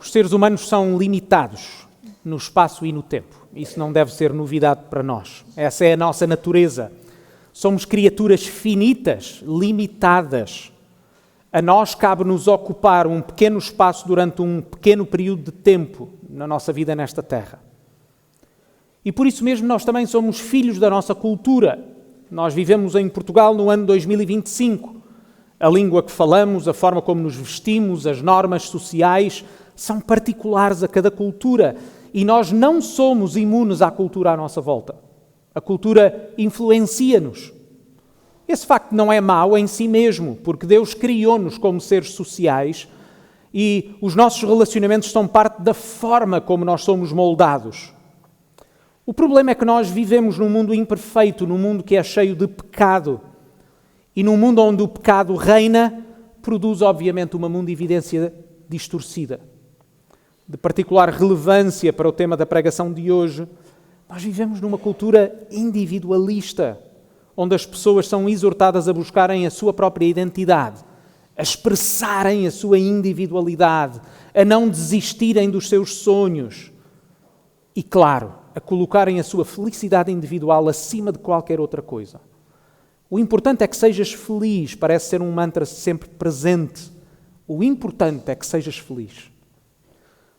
Os seres humanos são limitados no espaço e no tempo. Isso não deve ser novidade para nós. Essa é a nossa natureza. Somos criaturas finitas, limitadas. A nós cabe-nos ocupar um pequeno espaço durante um pequeno período de tempo na nossa vida nesta terra. E por isso mesmo nós também somos filhos da nossa cultura. Nós vivemos em Portugal no ano 2025. A língua que falamos, a forma como nos vestimos, as normas sociais são particulares a cada cultura. E nós não somos imunes à cultura à nossa volta. A cultura influencia-nos. Esse facto não é mau em si mesmo, porque Deus criou-nos como seres sociais e os nossos relacionamentos são parte da forma como nós somos moldados. O problema é que nós vivemos num mundo imperfeito, num mundo que é cheio de pecado. E num mundo onde o pecado reina, produz obviamente uma mundividência distorcida. De particular relevância para o tema da pregação de hoje, nós vivemos numa cultura individualista, onde as pessoas são exortadas a buscarem a sua própria identidade, a expressarem a sua individualidade, a não desistirem dos seus sonhos e, claro, a colocarem a sua felicidade individual acima de qualquer outra coisa. O importante é que sejas feliz, parece ser um mantra sempre presente. O importante é que sejas feliz.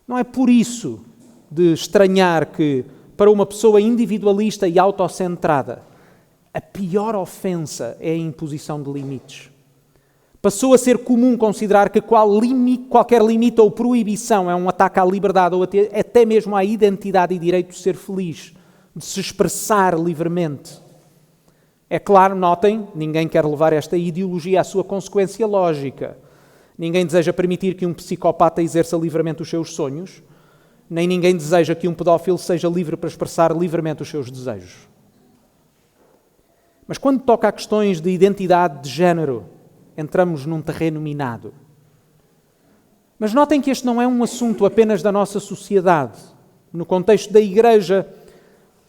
Não é por isso de estranhar que, para uma pessoa individualista e autocentrada, a pior ofensa é a imposição de limites. Passou a ser comum considerar que qualquer limite ou proibição é um ataque à liberdade ou até mesmo à identidade e direito de ser feliz, de se expressar livremente. É claro, notem, ninguém quer levar esta ideologia à sua consequência lógica. Ninguém deseja permitir que um psicopata exerça livremente os seus sonhos, nem ninguém deseja que um pedófilo seja livre para expressar livremente os seus desejos. Mas quando toca a questões de identidade de género, entramos num terreno minado. Mas notem que este não é um assunto apenas da nossa sociedade. No contexto da Igreja,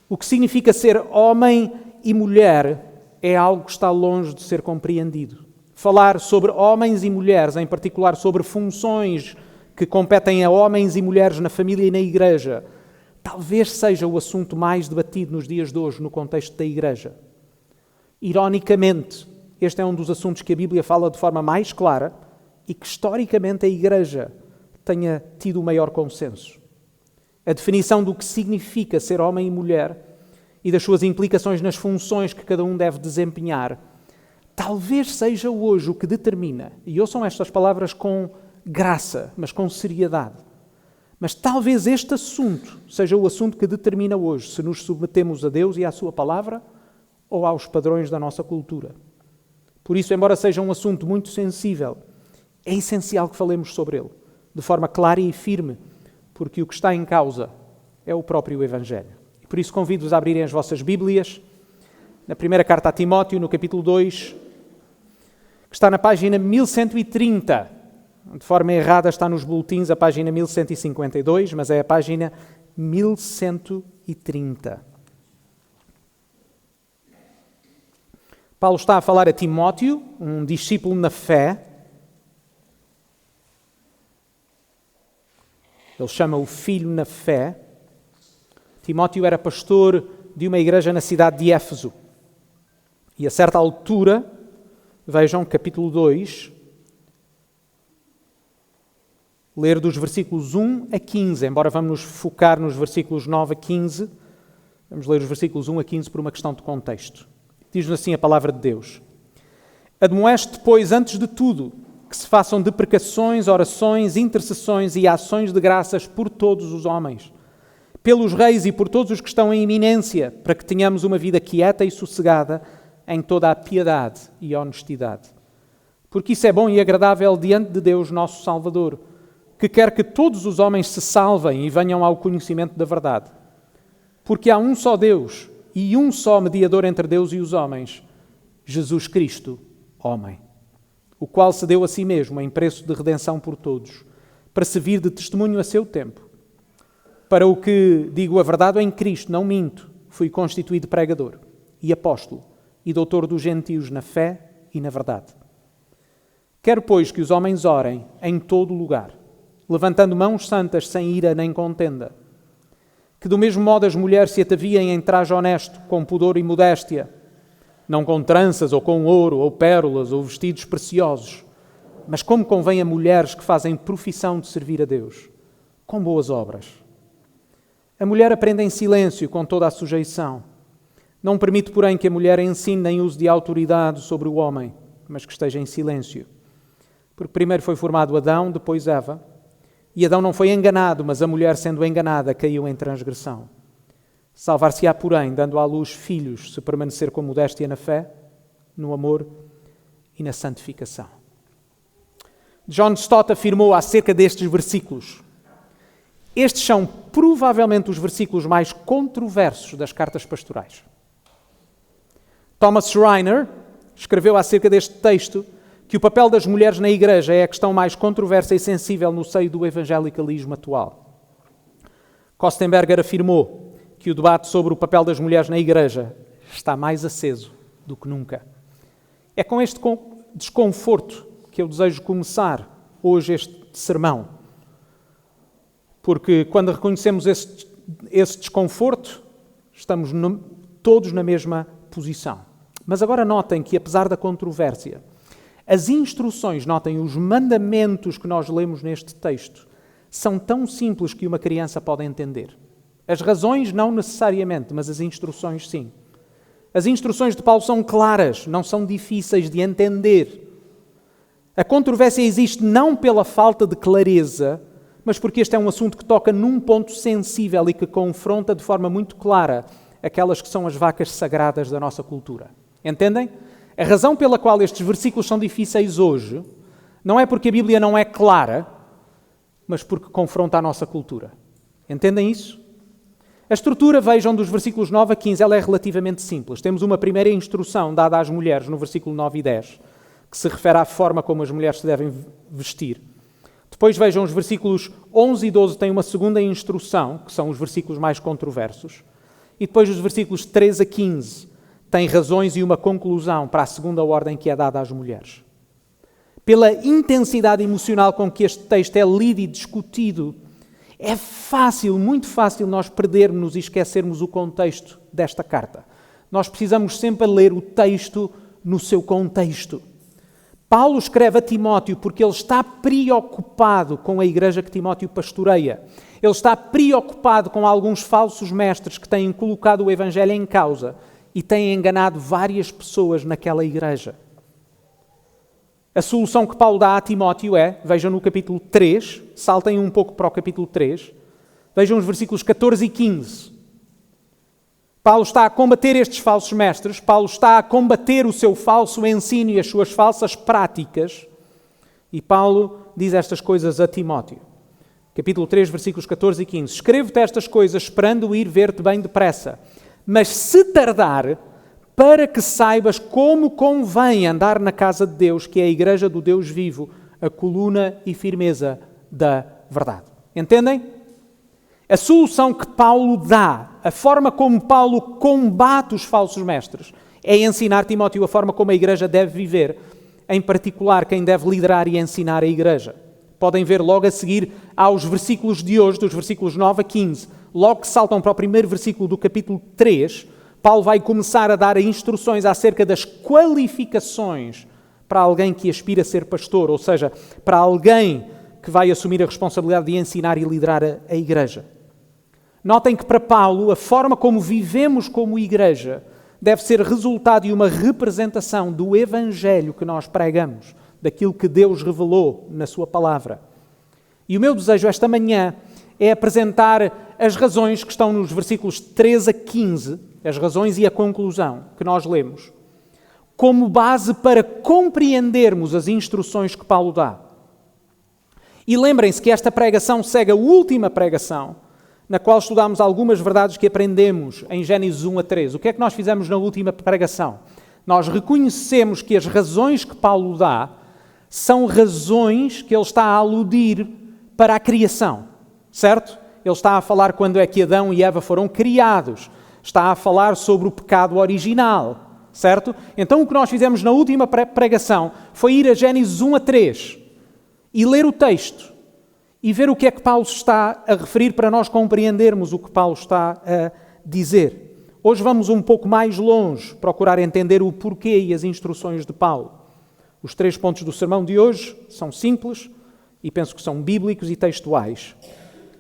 o que significa ser homem e mulher é algo que está longe de ser compreendido. Falar sobre homens e mulheres, em particular sobre funções que competem a homens e mulheres na família e na Igreja, talvez seja o assunto mais debatido nos dias de hoje no contexto da Igreja. Ironicamente, este é um dos assuntos que a Bíblia fala de forma mais clara e que historicamente a Igreja tenha tido o maior consenso. A definição do que significa ser homem e mulher e das suas implicações nas funções que cada um deve desempenhar, talvez seja hoje o que determina, e ouçam estas palavras com graça, mas com seriedade, mas talvez este assunto seja o assunto que determina hoje se nos submetemos a Deus e à sua palavra ou aos padrões da nossa cultura. Por isso, embora seja um assunto muito sensível, é essencial que falemos sobre ele, de forma clara e firme, porque o que está em causa é o próprio Evangelho. E por isso convido-vos a abrirem as vossas Bíblias, na primeira carta a Timóteo, no capítulo 2, que está na página 1130. De forma errada está nos boletins a página 1152, mas é a página 1130. Paulo está a falar a Timóteo, um discípulo na fé. Ele chama o filho na fé. Timóteo era pastor de uma igreja na cidade de Éfeso. E a certa altura, vejam capítulo 2, ler dos versículos 1 a 15, embora vamos nos focar nos versículos 9 a 15, vamos ler os versículos 1 a 15 por uma questão de contexto. Diz-nos assim a palavra de Deus. Admoeste, pois, antes de tudo, que se façam deprecações, orações, intercessões e ações de graças por todos os homens, pelos reis e por todos os que estão em iminência, para que tenhamos uma vida quieta e sossegada em toda a piedade e honestidade. Porque isso é bom e agradável diante de Deus, nosso Salvador, que quer que todos os homens se salvem e venham ao conhecimento da verdade. Porque há um só Deus e um só mediador entre Deus e os homens, Jesus Cristo, homem, o qual se deu a si mesmo em preço de redenção por todos, para servir de testemunho a seu tempo. Para o que digo a verdade em Cristo, não minto, fui constituído pregador e apóstolo e doutor dos gentios na fé e na verdade. Quero, pois, que os homens orem em todo lugar, levantando mãos santas sem ira nem contenda. Que do mesmo modo as mulheres se ataviem em traje honesto, com pudor e modéstia, não com tranças ou com ouro ou pérolas ou vestidos preciosos, mas como convém a mulheres que fazem profissão de servir a Deus, com boas obras. A mulher aprende em silêncio, com toda a sujeição. Não permite, porém, que a mulher ensine nem use de autoridade sobre o homem, mas que esteja em silêncio. Porque primeiro foi formado Adão, depois Eva. E Adão não foi enganado, mas a mulher, sendo enganada, caiu em transgressão. Salvar-se-á, porém, dando à luz filhos, se permanecer com modéstia na fé, no amor e na santificação. John Stott afirmou acerca destes versículos: estes são provavelmente os versículos mais controversos das cartas pastorais. Thomas Schreiner escreveu acerca deste texto que o papel das mulheres na Igreja é a questão mais controversa e sensível no seio do evangelicalismo atual. Kostenberger afirmou que o debate sobre o papel das mulheres na Igreja está mais aceso do que nunca. É com este desconforto que eu desejo começar hoje este sermão, porque quando reconhecemos esse desconforto, estamos todos na mesma posição. Mas agora notem que, apesar da controvérsia, as instruções, notem, os mandamentos que nós lemos neste texto, são tão simples que uma criança pode entender. As razões não necessariamente, mas as instruções sim. As instruções de Paulo são claras, não são difíceis de entender. A controvérsia existe não pela falta de clareza, mas porque este é um assunto que toca num ponto sensível e que confronta de forma muito clara aquelas que são as vacas sagradas da nossa cultura. Entendem? A razão pela qual estes versículos são difíceis hoje não é porque a Bíblia não é clara, mas porque confronta a nossa cultura. Entendem isso? A estrutura, vejam, dos versículos 9 a 15, ela é relativamente simples. Temos uma primeira instrução dada às mulheres no versículo 9 e 10, que se refere à forma como as mulheres se devem vestir. Depois vejam, os versículos 11 e 12 têm uma segunda instrução, que são os versículos mais controversos. E depois os versículos 13 a 15 têm razões e uma conclusão para a segunda ordem que é dada às mulheres. Pela intensidade emocional com que este texto é lido e discutido, é fácil, muito fácil, nós perdermos e esquecermos o contexto desta carta. Nós precisamos sempre ler o texto no seu contexto. Paulo escreve a Timóteo porque ele está preocupado com a igreja que Timóteo pastoreia. Ele está preocupado com alguns falsos mestres que têm colocado o evangelho em causa e têm enganado várias pessoas naquela igreja. A solução que Paulo dá a Timóteo é, vejam no capítulo 3, saltem um pouco para o capítulo 3, vejam os versículos 14 e 15. Paulo está a combater estes falsos mestres, Paulo está a combater o seu falso ensino e as suas falsas práticas, e Paulo diz estas coisas a Timóteo. Capítulo 3, versículos 14 e 15. Escrevo-te estas coisas esperando ir ver-te bem depressa, mas se tardar, para que saibas como convém andar na casa de Deus, que é a igreja do Deus vivo, a coluna e firmeza da verdade. Entendem? A solução que Paulo dá, a forma como Paulo combate os falsos mestres, é ensinar Timóteo a forma como a igreja deve viver, em particular quem deve liderar e ensinar a igreja. Podem ver logo a seguir aos versículos de hoje, dos versículos 9 a 15, logo que saltam para o primeiro versículo do capítulo 3, Paulo vai começar a dar instruções acerca das qualificações para alguém que aspira a ser pastor, ou seja, para alguém que vai assumir a responsabilidade de ensinar e liderar a igreja. Notem que para Paulo, a forma como vivemos como igreja deve ser resultado e uma representação do evangelho que nós pregamos, daquilo que Deus revelou na sua palavra. E o meu desejo esta manhã é apresentar as razões que estão nos versículos 13 a 15, as razões e a conclusão que nós lemos, como base para compreendermos as instruções que Paulo dá. E lembrem-se que esta pregação segue a última pregação, na qual estudámos algumas verdades que aprendemos em Gênesis 1 a 3. O que é que nós fizemos na última pregação? Nós reconhecemos que as razões que Paulo dá são razões que ele está a aludir para a criação, certo? Ele está a falar quando é que Adão e Eva foram criados. Está a falar sobre o pecado original, certo? Então o que nós fizemos na última pregação foi ir a Gênesis 1 a 3 e ler o texto e ver o que é que Paulo está a referir para nós compreendermos o que Paulo está a dizer. Hoje vamos um pouco mais longe, procurar entender o porquê e as instruções de Paulo. Os 3 pontos do sermão de hoje são simples e penso que são bíblicos e textuais.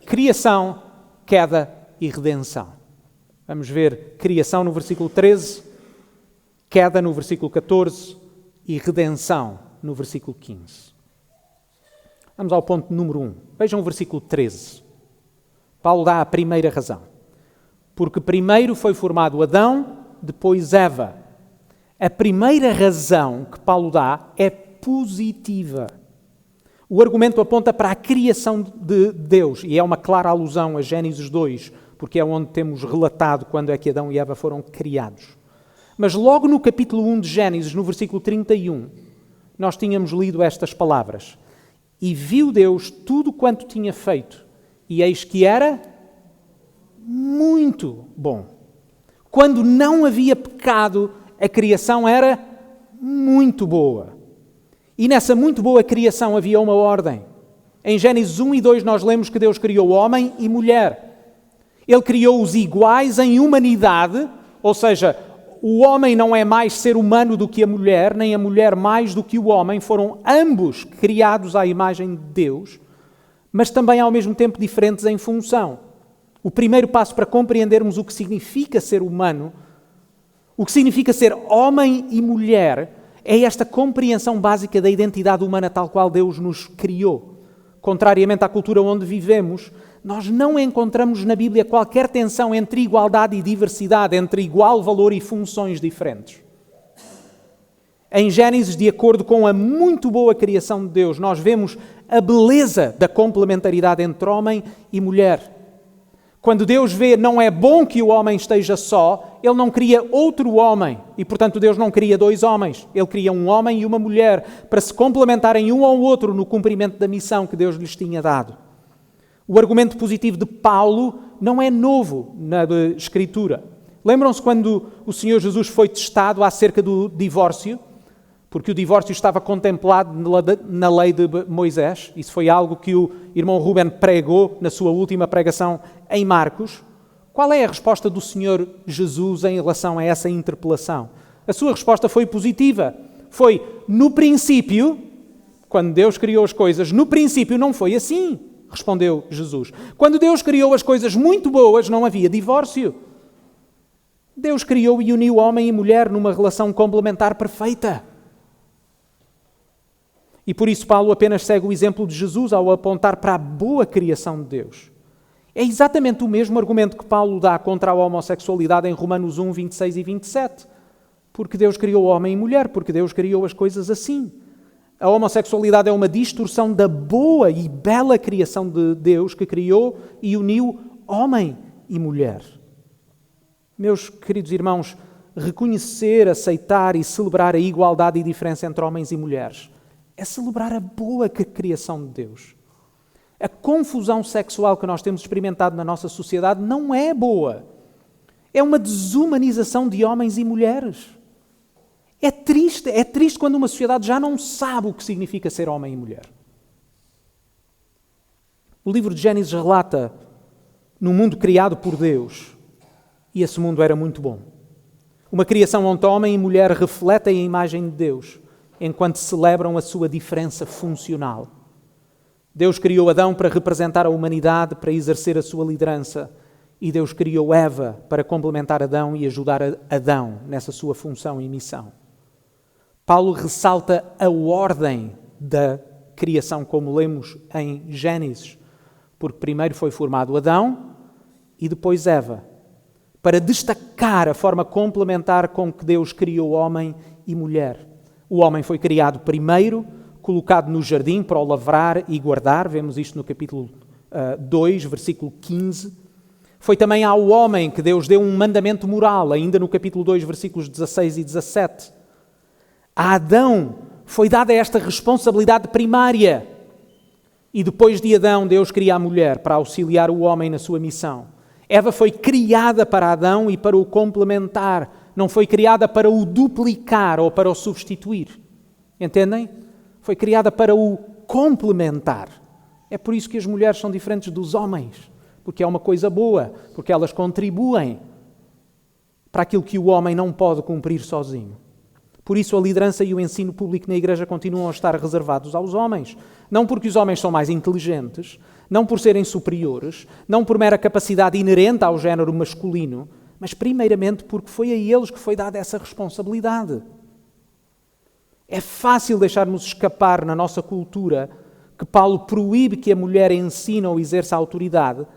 Criação, queda e redenção. Vamos ver criação no versículo 13, queda no versículo 14 e redenção no versículo 15. Vamos ao ponto número 1. Vejam o versículo 13. Paulo dá a primeira razão. Porque primeiro foi formado Adão, depois Eva. A primeira razão que Paulo dá é positiva. O argumento aponta para a criação de Deus e é uma clara alusão a Gênesis 2, porque é onde temos relatado quando é que Adão e Eva foram criados. Mas logo no capítulo 1 de Gênesis, no versículo 31, nós tínhamos lido estas palavras. E viu Deus tudo quanto tinha feito, e eis que era muito bom. Quando não havia pecado, a criação era muito boa. E nessa muito boa criação havia uma ordem. Em Gênesis 1 e 2 nós lemos que Deus criou homem e mulher. Ele criou-os iguais em humanidade, ou seja, o homem não é mais ser humano do que a mulher, nem a mulher mais do que o homem. Foram ambos criados à imagem de Deus, mas também ao mesmo tempo diferentes em função. O primeiro passo para compreendermos o que significa ser humano, o que significa ser homem e mulher, é esta compreensão básica da identidade humana tal qual Deus nos criou. Contrariamente à cultura onde vivemos, nós não encontramos na Bíblia qualquer tensão entre igualdade e diversidade, entre igual valor e funções diferentes. Em Gênesis, de acordo com a muito boa criação de Deus, nós vemos a beleza da complementaridade entre homem e mulher. Quando Deus vê não é bom que o homem esteja só, Ele não cria outro homem e, portanto, Deus não cria 2 homens. Ele cria um homem e uma mulher para se complementarem um ao outro no cumprimento da missão que Deus lhes tinha dado. O argumento positivo de Paulo não é novo na Escritura. Lembram-se quando o Senhor Jesus foi testado acerca do divórcio? Porque o divórcio estava contemplado na lei de Moisés. Isso foi algo que o irmão Ruben pregou na sua última pregação em Marcos. Qual é a resposta do Senhor Jesus em relação a essa interpelação? A sua resposta foi positiva. Foi, no princípio, quando Deus criou as coisas, no princípio não foi assim, respondeu Jesus. Quando Deus criou as coisas muito boas, não havia divórcio. Deus criou e uniu homem e mulher numa relação complementar perfeita. E por isso Paulo apenas segue o exemplo de Jesus ao apontar para a boa criação de Deus. É exatamente o mesmo argumento que Paulo dá contra a homossexualidade em Romanos 1, 26 e 27. Porque Deus criou homem e mulher, porque Deus criou as coisas assim. A homossexualidade é uma distorção da boa e bela criação de Deus que criou e uniu homem e mulher. Meus queridos irmãos, reconhecer, aceitar e celebrar a igualdade e diferença entre homens e mulheres é celebrar a boa criação de Deus. A confusão sexual que nós temos experimentado na nossa sociedade não é boa. É uma desumanização de homens e mulheres. É triste quando uma sociedade já não sabe o que significa ser homem e mulher. O livro de Gênesis relata num mundo criado por Deus, e esse mundo era muito bom. Uma criação onde homem e mulher refletem a imagem de Deus, enquanto celebram a sua diferença funcional. Deus criou Adão para representar a humanidade, para exercer a sua liderança, e Deus criou Eva para complementar Adão e ajudar Adão nessa sua função e missão. Paulo ressalta a ordem da criação, como lemos em Gênesis, porque primeiro foi formado Adão e depois Eva, para destacar a forma complementar com que Deus criou homem e mulher. O homem foi criado primeiro, colocado no jardim para o lavrar e guardar, vemos isto no capítulo 2, versículo 15. Foi também ao homem que Deus deu um mandamento moral, ainda no capítulo 2, versículos 16 e 17. A Adão foi dada esta responsabilidade primária. E depois de Adão, Deus cria a mulher para auxiliar o homem na sua missão. Eva foi criada para Adão e para o complementar, não foi criada para o duplicar ou para o substituir. Entendem? Foi criada para o complementar. É por isso que as mulheres são diferentes dos homens, porque é uma coisa boa, porque elas contribuem para aquilo que o homem não pode cumprir sozinho. Por isso a liderança e o ensino público na igreja continuam a estar reservados aos homens. Não porque os homens são mais inteligentes, não por serem superiores, não por mera capacidade inerente ao género masculino, mas primeiramente porque foi a eles que foi dada essa responsabilidade. É fácil deixarmos escapar na nossa cultura que Paulo proíbe que a mulher ensine ou exerça a autoridade,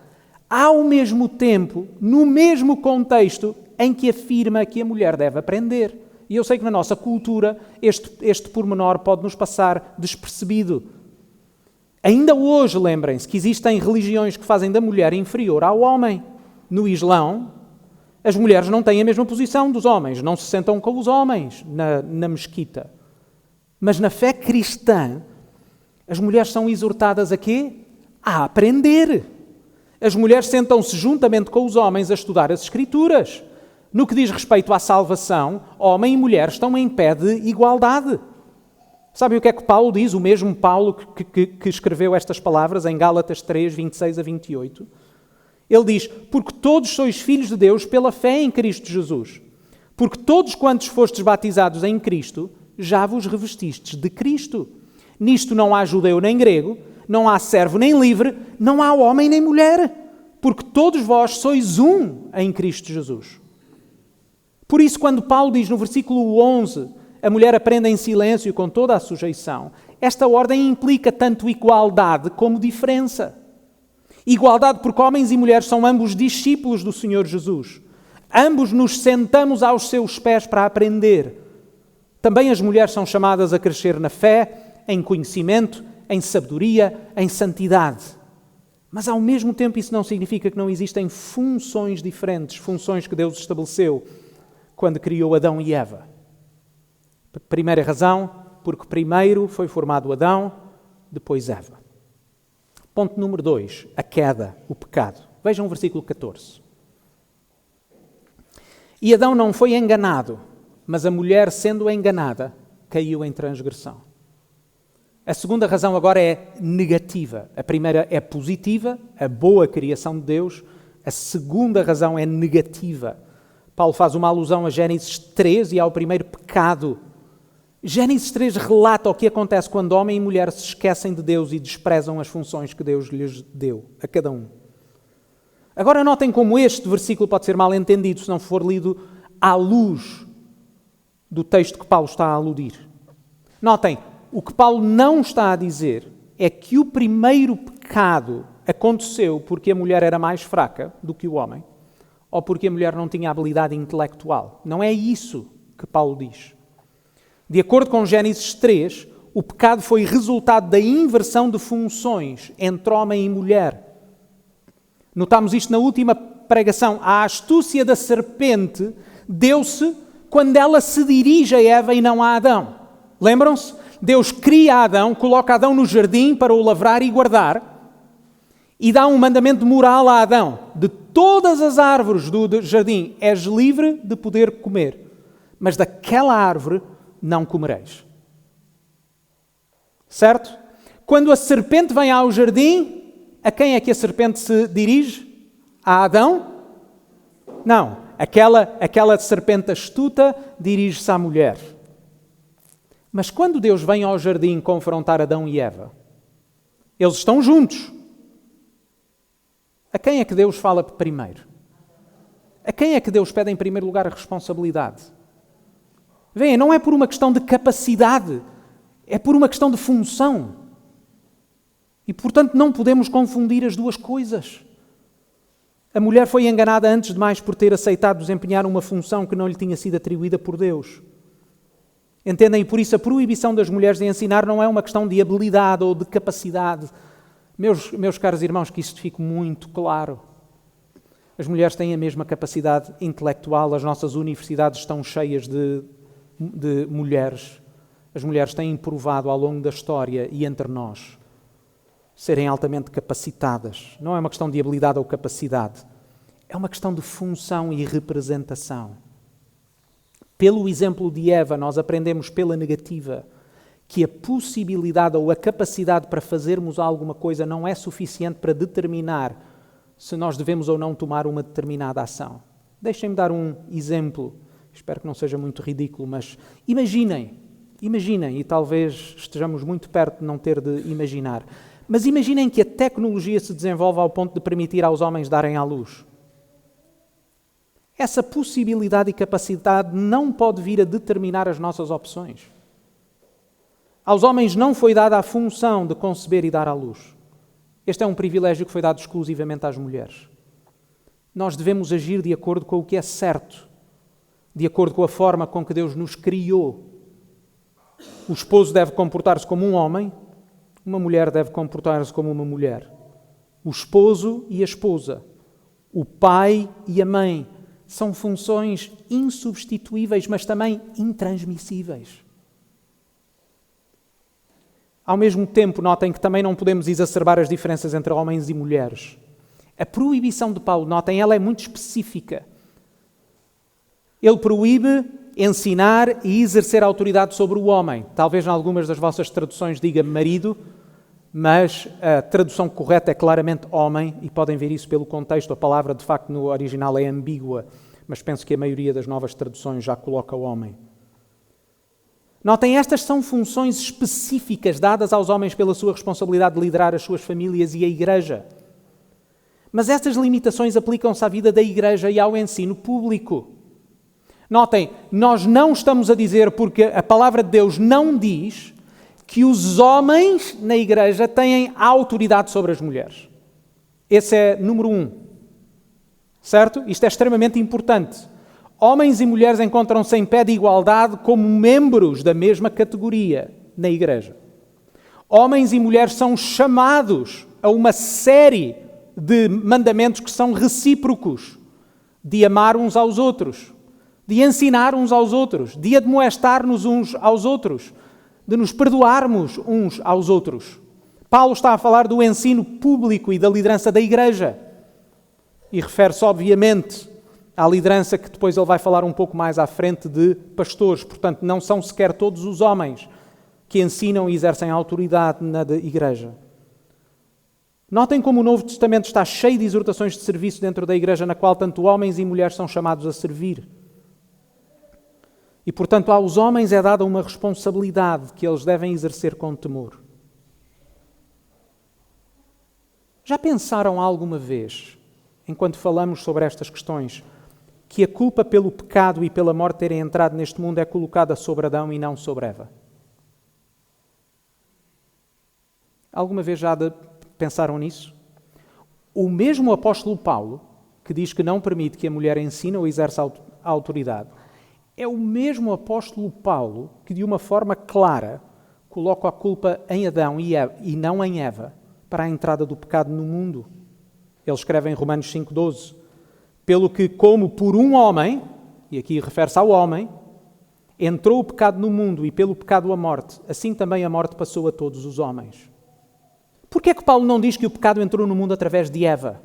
ao mesmo tempo, no mesmo contexto em que afirma que a mulher deve aprender. E eu sei que na nossa cultura este pormenor pode nos passar despercebido. Ainda hoje, lembrem-se que existem religiões que fazem da mulher inferior ao homem. No Islão, as mulheres não têm a mesma posição dos homens, não se sentam com os homens na mesquita. Mas na fé cristã, as mulheres são exortadas a quê? A aprender. As mulheres sentam-se juntamente com os homens a estudar as Escrituras. No que diz respeito à salvação, homem e mulher estão em pé de igualdade. Sabem o que é que Paulo diz? O mesmo Paulo que escreveu estas palavras em Gálatas 3, 26 a 28. Ele diz, porque todos sois filhos de Deus pela fé em Cristo Jesus. Porque todos quantos fostes batizados em Cristo, já vos revestistes de Cristo. Nisto não há judeu nem grego, não há servo nem livre, não há homem nem mulher, porque todos vós sois um em Cristo Jesus. Por isso, quando Paulo diz no versículo 11, a mulher aprende em silêncio e com toda a sujeição, esta ordem implica tanto igualdade como diferença. Igualdade porque homens e mulheres são ambos discípulos do Senhor Jesus. Ambos nos sentamos aos seus pés para aprender. Também as mulheres são chamadas a crescer na fé, em conhecimento, em sabedoria, em santidade. Mas ao mesmo tempo isso não significa que não existem funções diferentes, funções que Deus estabeleceu quando criou Adão e Eva. Primeira razão, porque primeiro foi formado Adão, depois Eva. Ponto número 2, a queda, o pecado. Vejam o versículo 14. E Adão não foi enganado, mas a mulher, sendo enganada, caiu em transgressão. A segunda razão agora é negativa. A primeira é positiva, a boa criação de Deus. A segunda razão é negativa. Paulo faz uma alusão a Gênesis 3 e ao primeiro pecado. Gênesis 3 relata o que acontece quando homem e mulher se esquecem de Deus e desprezam as funções que Deus lhes deu, a cada um. Agora notem como este versículo pode ser mal entendido se não for lido à luz do texto que Paulo está a aludir. Notem, o que Paulo não está a dizer é que o primeiro pecado aconteceu porque a mulher era mais fraca do que o homem, ou porque a mulher não tinha habilidade intelectual. Não é isso que Paulo diz. De acordo com Gênesis 3, o pecado foi resultado da inversão de funções entre homem e mulher. Notámos isto na última pregação. A astúcia da serpente deu-se quando ela se dirige a Eva e não a Adão. Lembram-se? Deus cria Adão, coloca Adão no jardim para o lavrar e guardar e dá um mandamento moral a Adão. De todas as árvores do jardim és livre de poder comer, mas daquela árvore não comereis. Certo? Quando a serpente vem ao jardim, a quem é que a serpente se dirige? A Adão? Não. Aquela serpente astuta dirige-se à mulher. Mas quando Deus vem ao jardim confrontar Adão e Eva, eles estão juntos. A quem é que Deus fala primeiro? A quem é que Deus pede em primeiro lugar a responsabilidade? Veem, não é por uma questão de capacidade, é por uma questão de função. E, portanto, não podemos confundir as duas coisas. A mulher foi enganada antes de mais por ter aceitado desempenhar uma função que não lhe tinha sido atribuída por Deus. Entendem? E por isso a proibição das mulheres de ensinar não é uma questão de habilidade ou de capacidade. Meus caros irmãos, que isto fique muito claro. As mulheres têm a mesma capacidade intelectual, as nossas universidades estão cheias de mulheres. As mulheres têm provado ao longo da história e entre nós serem altamente capacitadas. Não é uma questão de habilidade ou capacidade. É uma questão de função e representação. Pelo exemplo de Eva, nós aprendemos pela negativa que a possibilidade ou a capacidade para fazermos alguma coisa não é suficiente para determinar se nós devemos ou não tomar uma determinada ação. Deixem-me dar um exemplo, espero que não seja muito ridículo, mas imaginem, e talvez estejamos muito perto de não ter de imaginar, mas imaginem que a tecnologia se desenvolve ao ponto de permitir aos homens darem à luz. Essa possibilidade e capacidade não pode vir a determinar as nossas opções. Aos homens não foi dada a função de conceber e dar à luz. Este é um privilégio que foi dado exclusivamente às mulheres. Nós devemos agir de acordo com o que é certo, de acordo com a forma com que Deus nos criou. O esposo deve comportar-se como um homem, uma mulher deve comportar-se como uma mulher. O esposo e a esposa, o pai e a mãe, são funções insubstituíveis, mas também intransmissíveis. Ao mesmo tempo, notem que também não podemos exacerbar as diferenças entre homens e mulheres. A proibição de Paulo, notem, ela é muito específica. Ele proíbe ensinar e exercer autoridade sobre o homem. Talvez em algumas das vossas traduções diga marido, mas a tradução correta é claramente homem, e podem ver isso pelo contexto. A palavra, de facto, no original é ambígua, mas penso que a maioria das novas traduções já coloca o homem. Notem, estas são funções específicas dadas aos homens pela sua responsabilidade de liderar as suas famílias e a Igreja. Mas estas limitações aplicam-se à vida da Igreja e ao ensino público. Notem, nós não estamos a dizer, porque a palavra de Deus não diz que os homens na Igreja têm autoridade sobre as mulheres. Esse é número 1. Certo? Isto é extremamente importante. Homens e mulheres encontram-se em pé de igualdade como membros da mesma categoria na Igreja. Homens e mulheres são chamados a uma série de mandamentos que são recíprocos, de amar uns aos outros, de ensinar uns aos outros, de admoestar-nos uns aos outros, de nos perdoarmos uns aos outros. Paulo está a falar do ensino público e da liderança da Igreja. E refere-se, obviamente, à liderança que depois ele vai falar um pouco mais à frente de pastores. Portanto, não são sequer todos os homens que ensinam e exercem autoridade na Igreja. Notem como o Novo Testamento está cheio de exortações de serviço dentro da Igreja, na qual tanto homens e mulheres são chamados a servir. E, portanto, aos homens é dada uma responsabilidade que eles devem exercer com temor. Já pensaram alguma vez, enquanto falamos sobre estas questões, que a culpa pelo pecado e pela morte terem entrado neste mundo é colocada sobre Adão e não sobre Eva? Alguma vez já pensaram nisso? O mesmo apóstolo Paulo, que diz que não permite que a mulher ensine ou exerça a autoridade, é o mesmo apóstolo Paulo que, de uma forma clara, coloca a culpa em Adão e não em Eva para a entrada do pecado no mundo. Ele escreve em Romanos 5,12: pelo que, como por um homem, e aqui refere-se ao homem, entrou o pecado no mundo e pelo pecado a morte, assim também a morte passou a todos os homens. Porquê é que Paulo não diz que o pecado entrou no mundo através de Eva?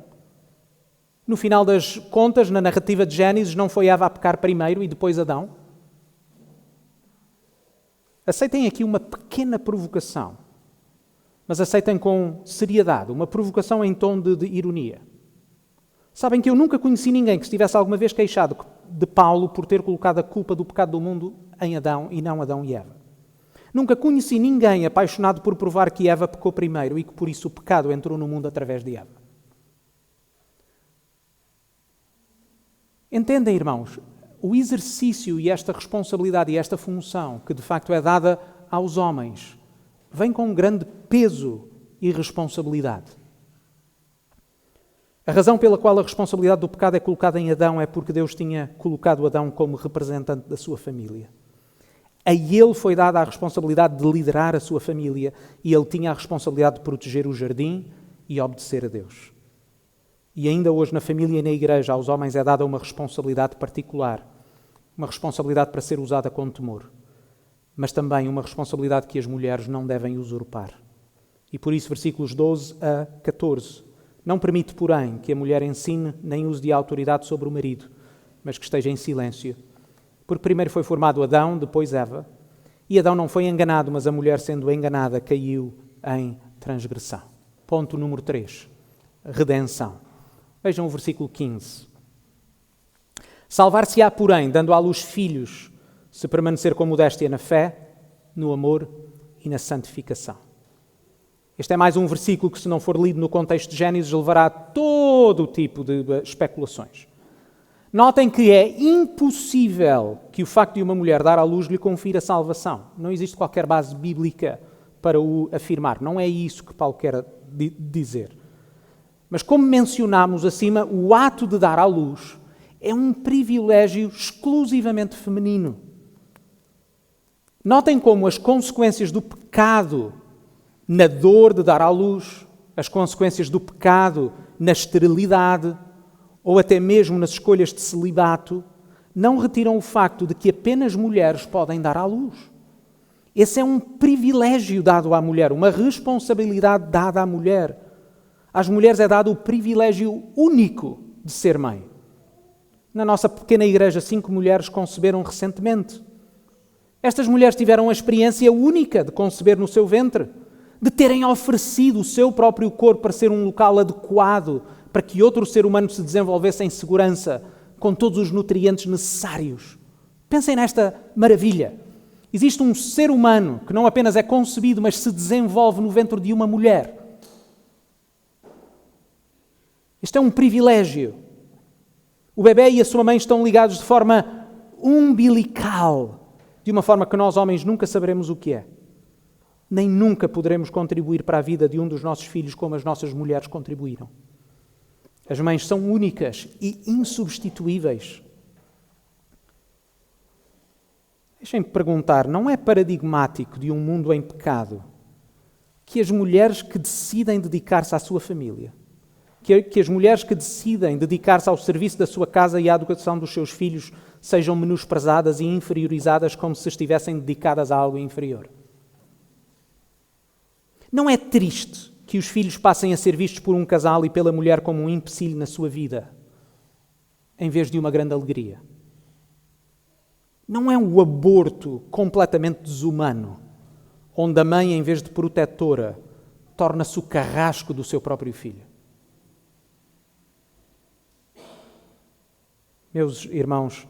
No final das contas, na narrativa de Gênesis, não foi Eva a pecar primeiro e depois Adão? Aceitem aqui uma pequena provocação, mas aceitem com seriedade, uma provocação em tom de ironia. Sabem que eu nunca conheci ninguém que estivesse alguma vez queixado de Paulo por ter colocado a culpa do pecado do mundo em Adão e não Adão e Eva. Nunca conheci ninguém apaixonado por provar que Eva pecou primeiro e que por isso o pecado entrou no mundo através de Eva. Entendem, irmãos? O exercício e esta responsabilidade e esta função que de facto é dada aos homens vem com um grande peso e responsabilidade. A razão pela qual a responsabilidade do pecado é colocada em Adão é porque Deus tinha colocado Adão como representante da sua família. A ele foi dada a responsabilidade de liderar a sua família e ele tinha a responsabilidade de proteger o jardim e obedecer a Deus. E ainda hoje na família e na igreja aos homens é dada uma responsabilidade particular, uma responsabilidade para ser usada com temor, mas também uma responsabilidade que as mulheres não devem usurpar. E por isso versículos 12 a 14. Não permite, porém, que a mulher ensine nem use de autoridade sobre o marido, mas que esteja em silêncio. Porque primeiro foi formado Adão, depois Eva, E Adão não foi enganado, mas a mulher, sendo enganada, caiu em transgressão. Ponto número 3. Redenção. Vejam o versículo 15. Salvar-se-á, porém, dando à luz filhos, se permanecer com modéstia na fé, no amor e na santificação. Este é mais um versículo que, se não for lido no contexto de Gênesis, levará a todo tipo de especulações. Notem que é impossível que o facto de uma mulher dar à luz lhe confira salvação. Não existe qualquer base bíblica para o afirmar. Não é isso que Paulo quer dizer. Mas, como mencionámos acima, o ato de dar à luz é um privilégio exclusivamente feminino. Notem como as consequências do pecado na dor de dar à luz, as consequências do pecado na esterilidade, ou até mesmo nas escolhas de celibato, não retiram o facto de que apenas mulheres podem dar à luz. Esse é um privilégio dado à mulher, uma responsabilidade dada à mulher. Às mulheres é dado o privilégio único de ser mãe. Na nossa pequena igreja, 5 mulheres conceberam recentemente. Estas mulheres tiveram a experiência única de conceber no seu ventre, de terem oferecido o seu próprio corpo para ser um local adequado para que outro ser humano se desenvolvesse em segurança, com todos os nutrientes necessários. Pensem nesta maravilha. Existe um ser humano que não apenas é concebido, mas se desenvolve no ventre de uma mulher. Este é um privilégio. O bebê e a sua mãe estão ligados de forma umbilical, de uma forma que nós homens nunca saberemos o que é. Nem nunca poderemos contribuir para a vida de um dos nossos filhos como as nossas mulheres contribuíram. As mães são únicas e insubstituíveis. Deixem-me perguntar, não é paradigmático de um mundo em pecado que as mulheres que decidem dedicar-se à sua família, que as mulheres que decidem dedicar-se ao serviço da sua casa e à educação dos seus filhos sejam menosprezadas e inferiorizadas como se estivessem dedicadas a algo inferior? Não é triste que os filhos passem a ser vistos por um casal e pela mulher como um empecilho na sua vida, em vez de uma grande alegria? Não é um aborto completamente desumano, onde a mãe, em vez de protetora, torna-se o carrasco do seu próprio filho? Meus irmãos,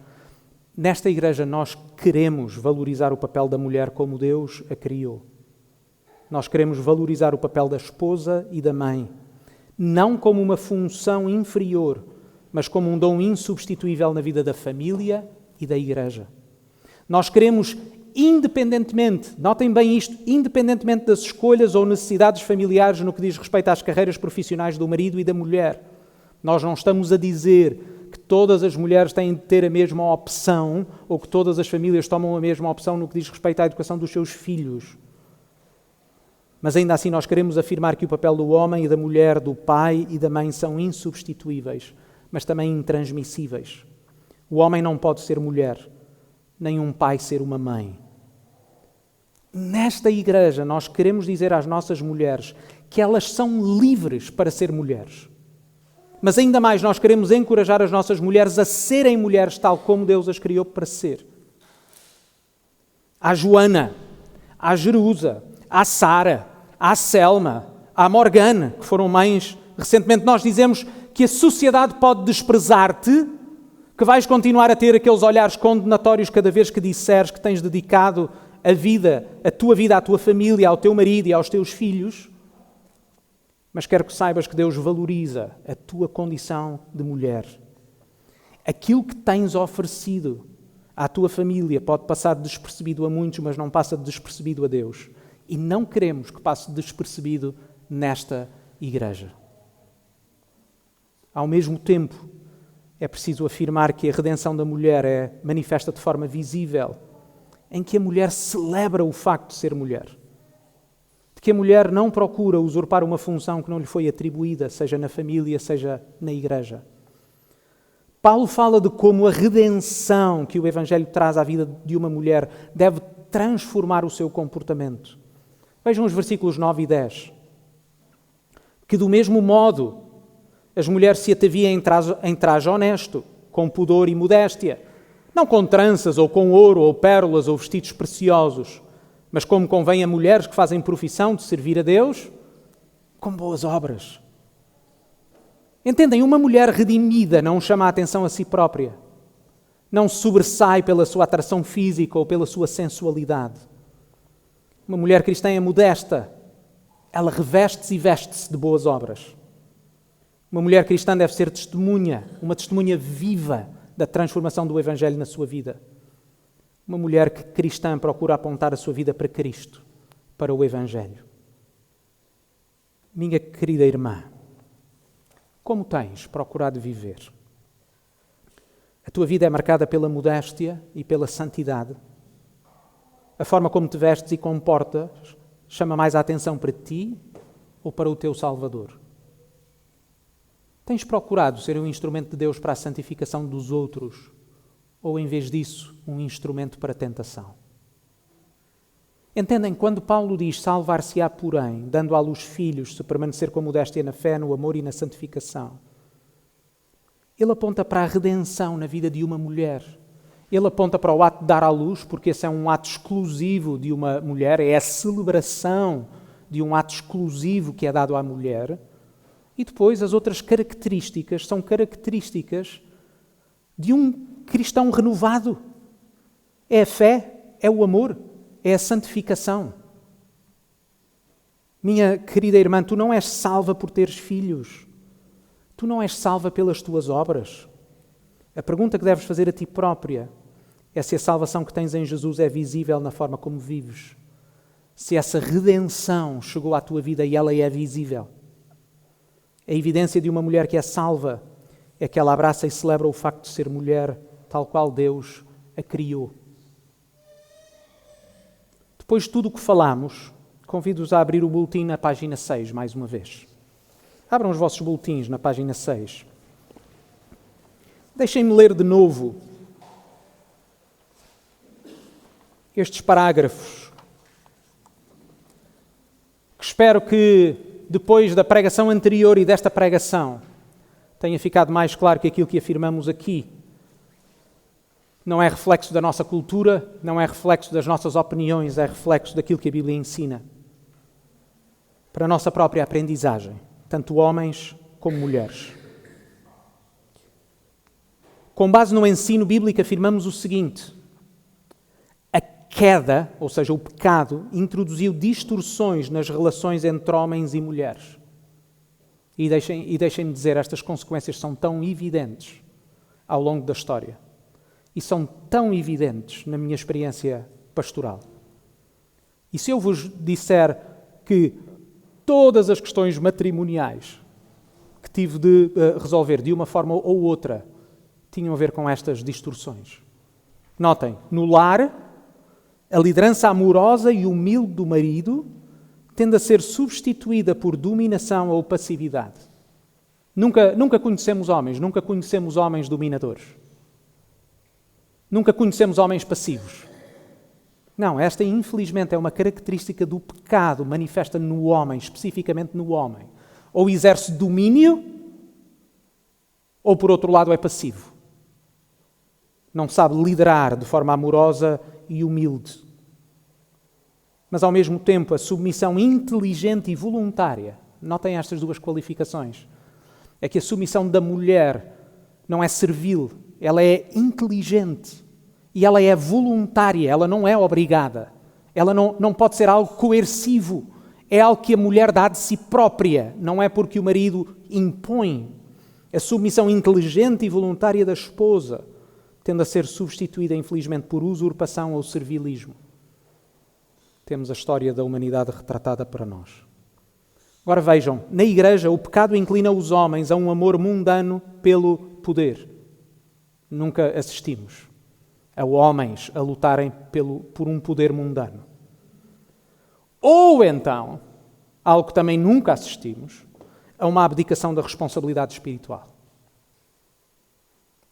nesta igreja nós queremos valorizar o papel da mulher como Deus a criou. Nós queremos valorizar o papel da esposa e da mãe, não como uma função inferior, mas como um dom insubstituível na vida da família e da igreja. Nós queremos, independentemente, notem bem isto, independentemente das escolhas ou necessidades familiares no que diz respeito às carreiras profissionais do marido e da mulher, nós não estamos a dizer que todas as mulheres têm de ter a mesma opção ou que todas as famílias tomam a mesma opção no que diz respeito à educação dos seus filhos. Mas ainda assim nós queremos afirmar que o papel do homem e da mulher, do pai e da mãe são insubstituíveis, mas também intransmissíveis. O homem não pode ser mulher, nem um pai ser uma mãe. Nesta igreja nós queremos dizer às nossas mulheres que elas são livres para ser mulheres. Mas ainda mais nós queremos encorajar as nossas mulheres a serem mulheres tal como Deus as criou para ser. Há Joana, há Jerusa, há Sara, há Selma, há Morgana, que foram mães. Recentemente nós dizemos que a sociedade pode desprezar-te, que vais continuar a ter aqueles olhares condenatórios cada vez que disseres que tens dedicado a tua vida à tua família, ao teu marido e aos teus filhos. Mas quero que saibas que Deus valoriza a tua condição de mulher. Aquilo que tens oferecido à tua família pode passar despercebido a muitos, mas não passa despercebido a Deus. E não queremos que passe despercebido nesta igreja. Ao mesmo tempo, é preciso afirmar que a redenção da mulher é manifesta de forma visível, em que a mulher celebra o facto de ser mulher. De que a mulher não procura usurpar uma função que não lhe foi atribuída, seja na família, seja na igreja. Paulo fala de como a redenção que o Evangelho traz à vida de uma mulher deve transformar o seu comportamento. Vejam os versículos 9 e 10. Que do mesmo modo as mulheres se ataviem em traje honesto, com pudor e modéstia, não com tranças ou com ouro ou pérolas ou vestidos preciosos, mas como convém a mulheres que fazem profissão de servir a Deus, com boas obras. Entendem? Uma mulher redimida não chama a atenção a si própria. Não sobressai pela sua atração física ou pela sua sensualidade. Uma mulher cristã é modesta. Ela reveste-se e veste-se de boas obras. Uma mulher cristã deve ser testemunha, uma testemunha viva da transformação do Evangelho na sua vida. Uma mulher cristã procura apontar a sua vida para Cristo, para o Evangelho. Minha querida irmã, como tens procurado viver? A tua vida é marcada pela modéstia e pela santidade. A forma como te vestes e comportas chama mais a atenção para ti ou para o teu Salvador? Tens procurado ser um instrumento de Deus para a santificação dos outros ou, em vez disso, um instrumento para a tentação? Entendem, quando Paulo diz salvar-se-á, porém, dando à luz filhos, se permanecer com modéstia na fé, no amor e na santificação, ele aponta para a redenção na vida de uma mulher. Ele aponta para o ato de dar à luz, porque esse é um ato exclusivo de uma mulher, é a celebração de um ato exclusivo que é dado à mulher. E depois as outras características são características de um cristão renovado. É a fé, é o amor, é a santificação. Minha querida irmã, tu não és salva por teres filhos. Tu não és salva pelas tuas obras. A pergunta que deves fazer a ti própria é se a salvação que tens em Jesus é visível na forma como vives. Se essa redenção chegou à tua vida e ela é visível. A evidência de uma mulher que é salva é que ela abraça e celebra o facto de ser mulher, tal qual Deus a criou. Depois de tudo o que falamos, convido-os a abrir o boletim na página 6, mais uma vez. Abram os vossos boletins na página 6. Deixem-me ler de novo estes parágrafos, que espero que, depois da pregação anterior e desta pregação, tenha ficado mais claro que aquilo que afirmamos aqui não é reflexo da nossa cultura, não é reflexo das nossas opiniões, é reflexo daquilo que a Bíblia ensina. Para a nossa própria aprendizagem, tanto homens como mulheres. Com base no ensino bíblico, afirmamos o seguinte: a queda, ou seja, o pecado, introduziu distorções nas relações entre homens e mulheres. E deixem-me dizer, estas consequências são tão evidentes ao longo da história. E são tão evidentes na minha experiência pastoral. E se eu vos disser que todas as questões matrimoniais que tive de resolver de uma forma ou outra tinham a ver com estas distorções. Notem, no lar, a liderança amorosa e humilde do marido tende a ser substituída por dominação ou passividade. Nunca conhecemos homens dominadores. Nunca conhecemos homens passivos. Não, esta infelizmente é uma característica do pecado manifesta no homem, especificamente no homem. Ou exerce domínio, ou por outro lado é passivo. Não sabe liderar de forma amorosa e humilde. Mas ao mesmo tempo a submissão inteligente e voluntária, notem estas duas qualificações, é que a submissão da mulher não é servil, ela é inteligente e ela é voluntária, ela não é obrigada. Ela não pode ser algo coercivo, é algo que a mulher dá de si própria, não é porque o marido impõe. A submissão inteligente e voluntária da esposa tende a ser substituída, infelizmente, por usurpação ou servilismo. Temos a história da humanidade retratada para nós. Agora vejam, na igreja o pecado inclina os homens a um amor mundano pelo poder. Nunca assistimos a homens a lutarem por um poder mundano. Ou então, algo que também nunca assistimos, a uma abdicação da responsabilidade espiritual.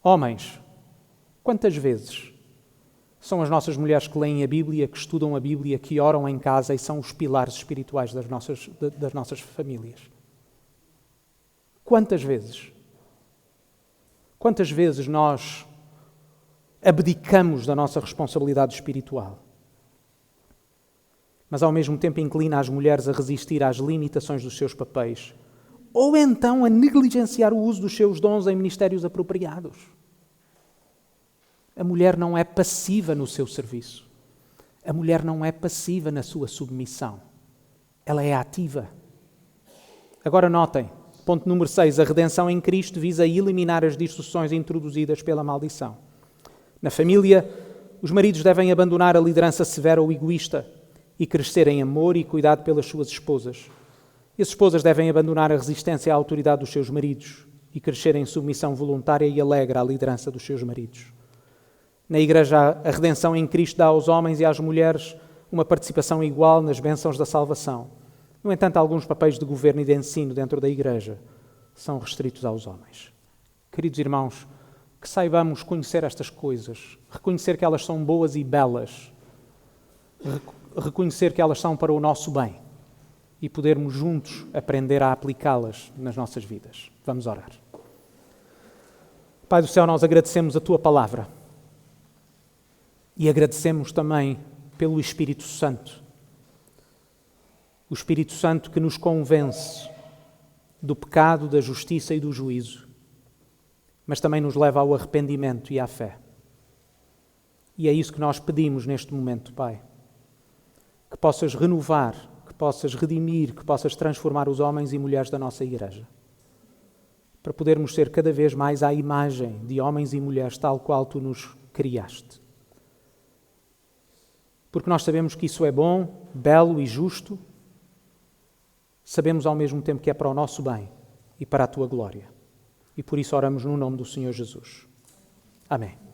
Homens, quantas vezes são as nossas mulheres que leem a Bíblia, que estudam a Bíblia, que oram em casa e são os pilares espirituais das nossas famílias? Quantas vezes? Quantas vezes nós abdicamos da nossa responsabilidade espiritual? mas ao mesmo tempo inclina as mulheres a resistir às limitações dos seus papéis, ou então a negligenciar o uso dos seus dons em ministérios apropriados. A mulher não é passiva no seu serviço. A mulher não é passiva na sua submissão. Ela é ativa. Agora notem, ponto número 6, a redenção em Cristo visa eliminar as distorções introduzidas pela maldição. Na família, os maridos devem abandonar a liderança severa ou egoísta e crescer em amor e cuidado pelas suas esposas. E as esposas devem abandonar a resistência à autoridade dos seus maridos e crescer em submissão voluntária e alegre à liderança dos seus maridos. Na Igreja, a redenção em Cristo dá aos homens e às mulheres uma participação igual nas bênçãos da salvação. No entanto, alguns papéis de governo e de ensino dentro da Igreja são restritos aos homens. Queridos irmãos, que saibamos conhecer estas coisas, reconhecer que elas são boas e belas, reconhecer que elas são para o nosso bem e podermos juntos aprender a aplicá-las nas nossas vidas. Vamos orar. Pai do céu, nós agradecemos a Tua palavra e agradecemos também pelo Espírito Santo. O Espírito Santo que nos convence do pecado, da justiça e do juízo, mas também nos leva ao arrependimento e à fé. E é isso que nós pedimos neste momento, Pai. Que possas renovar, que possas redimir, que possas transformar os homens e mulheres da nossa Igreja, para podermos ser cada vez mais à imagem de homens e mulheres tal qual Tu nos criaste. Porque nós sabemos que isso é bom, belo e justo, sabemos ao mesmo tempo que é para o nosso bem e para a Tua glória. E por isso oramos no nome do Senhor Jesus. Amém.